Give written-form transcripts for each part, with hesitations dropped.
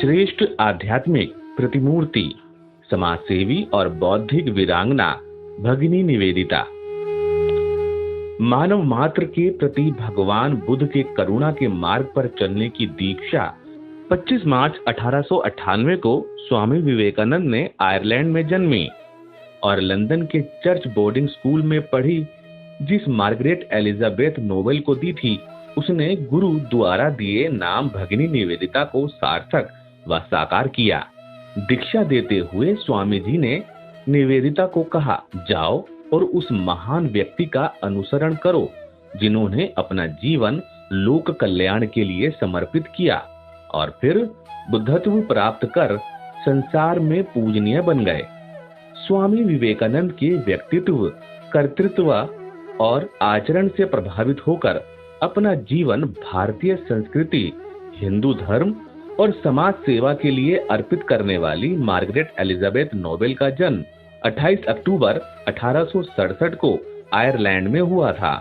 श्रेष्ठ आध्यात्मिक प्रतिमूर्ति, समाजसेवी और बौद्धिक वीरांगना भगिनी निवेदिता। मानव मात्र के प्रति भगवान बुद्ध के करुणा के मार्ग पर चलने की दीक्षा 25 मार्च 1898 को स्वामी विवेकानंद ने आयरलैंड में जन्मी और लंदन के चर्च बोर्डिंग स्कूल में पढ़ी। जिस मार्गरेट एलिजाबेथ नोबेल को दी थी, उसने गुरु द्वारा दिए नाम भगिनी निवेदिता को सार्थक व साकार किया। दीक्षा देते हुए स्वामी जी ने निवेदिता को कहा, जाओ और उस महान व्यक्ति का अनुसरण करो जिन्होंने अपना जीवन लोक कल्याण के लिए समर्पित किया और फिर बुद्धत्व प्राप्त कर संसार में पूजनीय बन गए। स्वामी विवेकानंद के व्यक्तित्व, कर्तृत्व और आचरण से प्रभावित होकर अपना जीवन भारतीय संस्कृति, हिंदू धर्म और समाज सेवा के लिए अर्पित करने वाली मार्गरेट एलिजाबेथ नोबेल का जन्म 28 अक्टूबर 1867 को आयरलैंड में हुआ था।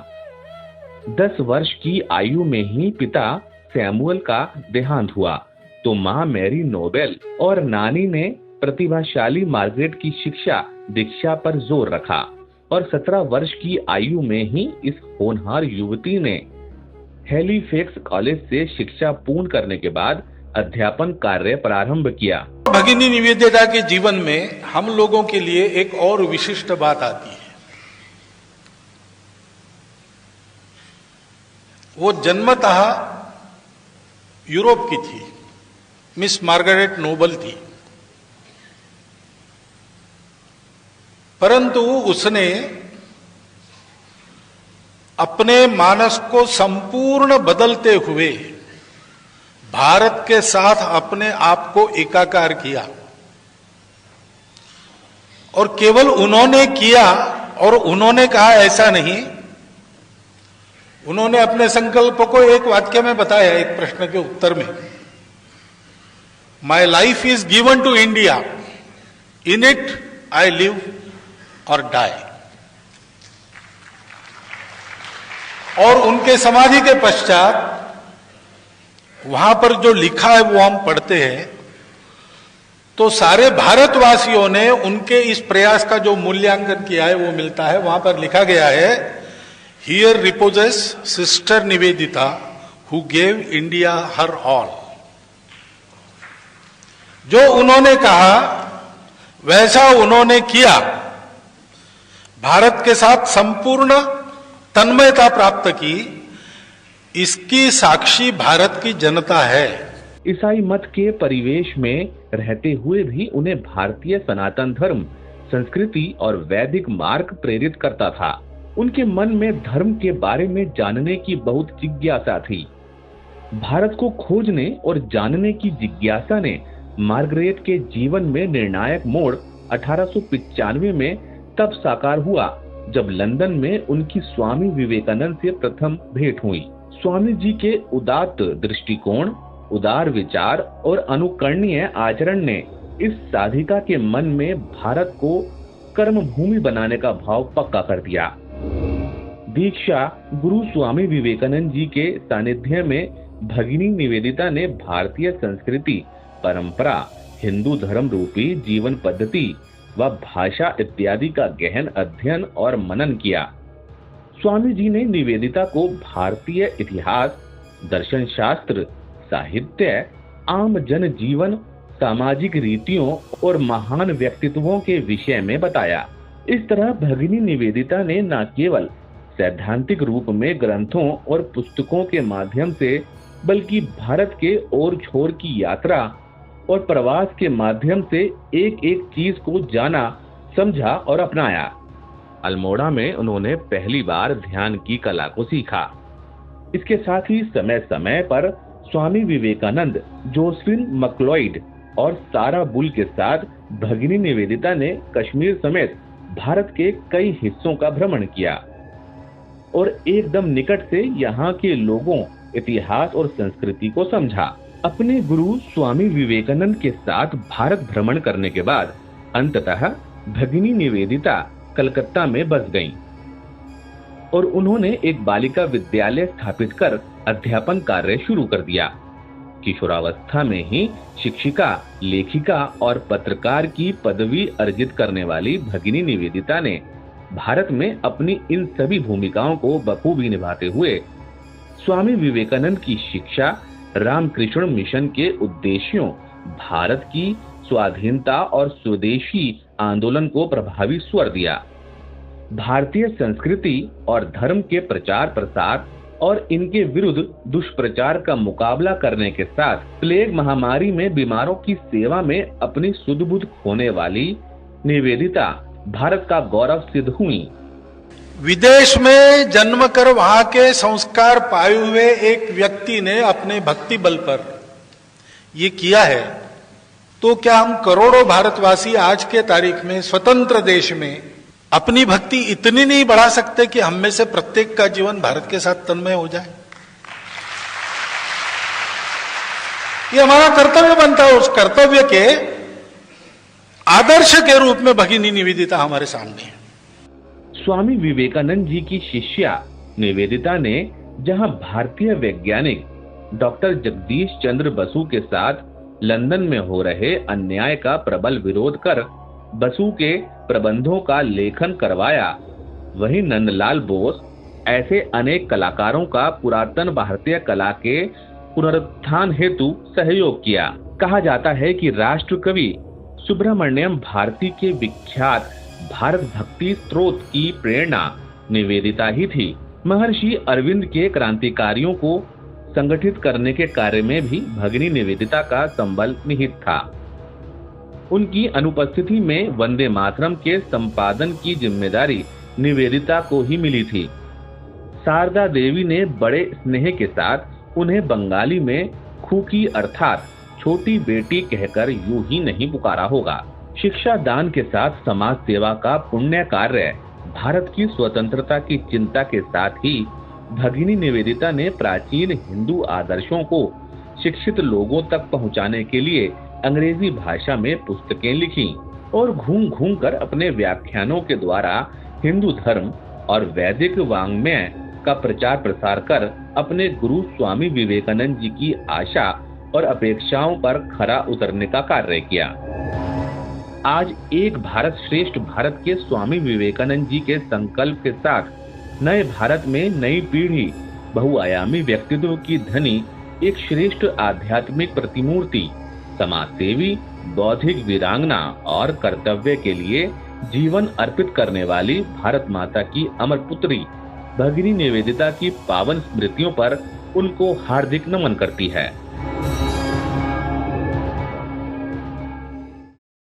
10 वर्ष की आयु में ही पिता सैमुअल का देहांत हुआ तो मां मैरी नोबेल और नानी ने प्रतिभाशाली मार्गरेट की शिक्षा दीक्षा पर जोर रखा और 17 वर्ष की आयु में ही इस होनहार युवती ने हैलीफैक्स कॉलेज से शिक्षा पूर्ण करने के बाद अध्यापन कार्य प्रारंभ किया। भगिनी निवेदिता के जीवन में हम लोगों के लिए एक और विशिष्ट बात आती है। वो जन्मतः यूरोप की थी, मिस मार्गरेट नोबल थी, परंतु उसने अपने मानस को संपूर्ण बदलते हुए भारत के साथ अपने आप को एकाकार किया और केवल उन्होंने किया और उन्होंने कहा ऐसा नहीं। उन्होंने अपने संकल्प को एक वाक्य में बताया, एक प्रश्न के उत्तर में, my life is given to India, in it I live और डाई। और उनके समाधि के पश्चात वहां पर जो लिखा है वो हम पढ़ते हैं तो सारे भारतवासियों ने उनके इस प्रयास का जो मूल्यांकन किया है वो मिलता है। वहां पर लिखा गया है, here repossess sister Nivedita who gave India her all. जो उन्होंने कहा वैसा उन्होंने किया, भारत के साथ संपूर्ण तन्मयता प्राप्त की, इसकी साक्षी भारत की जनता है। ईसाई मत के परिवेश में रहते हुए भी उन्हें भारतीय सनातन धर्म, संस्कृति और वैदिक मार्ग प्रेरित करता था। उनके मन में धर्म के बारे में जानने की बहुत जिज्ञासा थी। भारत को खोजने और जानने की जिज्ञासा ने मार्गरेट के जीवन में निर्णायक मोड़ 1895 में तब साकार हुआ जब लंदन में उनकी स्वामी विवेकानंद से प्रथम भेंट हुई। स्वामी जी के उदात्त दृष्टिकोण, उदार विचार और अनुकरणीय आचरण ने इस साधिका के मन में भारत को कर्म भूमि बनाने का भाव पक्का कर दिया। दीक्षा गुरु स्वामी विवेकानंद जी के सानिध्य में भगिनी निवेदिता ने भारतीय संस्कृति, परंपरा, हिंदू धर्म रूपी जीवन पद्धति व भाषा इत्यादि का गहन अध्ययन और मनन किया। स्वामी जी ने निवेदिता को भारतीय इतिहास, दर्शन शास्त्र, साहित्य, आम जन जीवन, सामाजिक रीतियों और महान व्यक्तित्वों के विषय में बताया। इस तरह भगिनी निवेदिता ने न केवल सैद्धांतिक रूप में ग्रंथों और पुस्तकों के माध्यम से बल्कि भारत के ओर छोर की यात्रा और प्रवास के माध्यम से एक एक चीज को जाना, समझा और अपनाया। अल्मोड़ा में उन्होंने पहली बार ध्यान की कला को सीखा। इसके साथ ही समय समय पर स्वामी विवेकानंद, जोसेफिन मैक्लोइड और सारा बुल के साथ भगिनी निवेदिता ने कश्मीर समेत भारत के कई हिस्सों का भ्रमण किया और एकदम निकट से यहाँ के लोगों, इतिहास और संस्कृति को समझा। अपने गुरु स्वामी विवेकानंद के साथ भारत भ्रमण करने के बाद अंततः भगिनी निवेदिता कलकत्ता में बस गईं और उन्होंने एक बालिका विद्यालय स्थापित कर अध्यापन कार्य शुरू कर दिया। किशोरावस्था में ही शिक्षिका, लेखिका और पत्रकार की पदवी अर्जित करने वाली भगिनी निवेदिता ने भारत में अपनी इन सभी भूमिकाओं को बखूबी निभाते हुए स्वामी विवेकानंद की शिक्षा, रामकृष्ण मिशन के उद्देश्यों, भारत की स्वाधीनता और स्वदेशी आंदोलन को प्रभावी स्वर दिया। भारतीय संस्कृति और धर्म के प्रचार प्रसार और इनके विरुद्ध दुष्प्रचार का मुकाबला करने के साथ प्लेग महामारी में बीमारों की सेवा में अपनी सुध बुध खोने वाली निवेदिता भारत का गौरव सिद्ध हुई। विदेश में जन्म कर वहां के संस्कार पाए हुए एक व्यक्ति ने अपने भक्ति बल पर ये किया है, तो क्या हम करोड़ों भारतवासी आज के तारीख में स्वतंत्र देश में अपनी भक्ति इतनी नहीं बढ़ा सकते कि हम में से प्रत्येक का जीवन भारत के साथ तन्मय हो जाए? ये हमारा कर्तव्य बनता है। उस कर्तव्य के आदर्श के रूप में भगिनी निवेदिता हमारे सामने है। स्वामी विवेकानंद जी की शिष्या निवेदिता ने जहां भारतीय वैज्ञानिक डॉक्टर जगदीश चंद्र बसु के साथ लंदन में हो रहे अन्याय का प्रबल विरोध कर बसु के प्रबंधों का लेखन करवाया, वहीं नंदलाल बोस ऐसे अनेक कलाकारों का पुरातन भारतीय कला के पुनरुत्थान हेतु सहयोग किया। कहा जाता है कि राष्ट्र कवि सुब्रमण्यम भारती के विख्यात भारत भक्ति स्त्रोत की प्रेरणा निवेदिता ही थी। महर्षि अरविंद के क्रांतिकारियों को संगठित करने के कार्य में भी भगिनी निवेदिता का संबल निहित था। उनकी अनुपस्थिति में वंदे मातरम के संपादन की जिम्मेदारी निवेदिता को ही मिली थी। शारदा देवी ने बड़े स्नेह के साथ उन्हें बंगाली में खूकी अर्थात छोटी बेटी कहकर यूं ही नहीं पुकारा होगा। शिक्षा दान के साथ समाज सेवा का पुण्य कार्य, भारत की स्वतंत्रता की चिंता के साथ ही भगिनी निवेदिता ने प्राचीन हिंदू आदर्शों को शिक्षित लोगों तक पहुंचाने के लिए अंग्रेजी भाषा में पुस्तकें लिखी और घूम घूम कर अपने व्याख्यानों के द्वारा हिंदू धर्म और वैदिक वाङ्मय का प्रचार प्रसार कर अपने गुरु स्वामी विवेकानंद जी की आशा और अपेक्षाओं पर खरा उतरने का कार्य किया। आज एक भारत श्रेष्ठ भारत के स्वामी विवेकानंद जी के संकल्प के साथ नए भारत में नई पीढ़ी बहुआयामी व्यक्तित्व की धनी एक श्रेष्ठ आध्यात्मिक प्रतिमूर्ति, समाज सेवी, बौद्धिक वीरांगना और कर्तव्य के लिए जीवन अर्पित करने वाली भारत माता की अमर पुत्री भगिनी निवेदिता की पावन स्मृतियों पर उनको हार्दिक नमन करती है।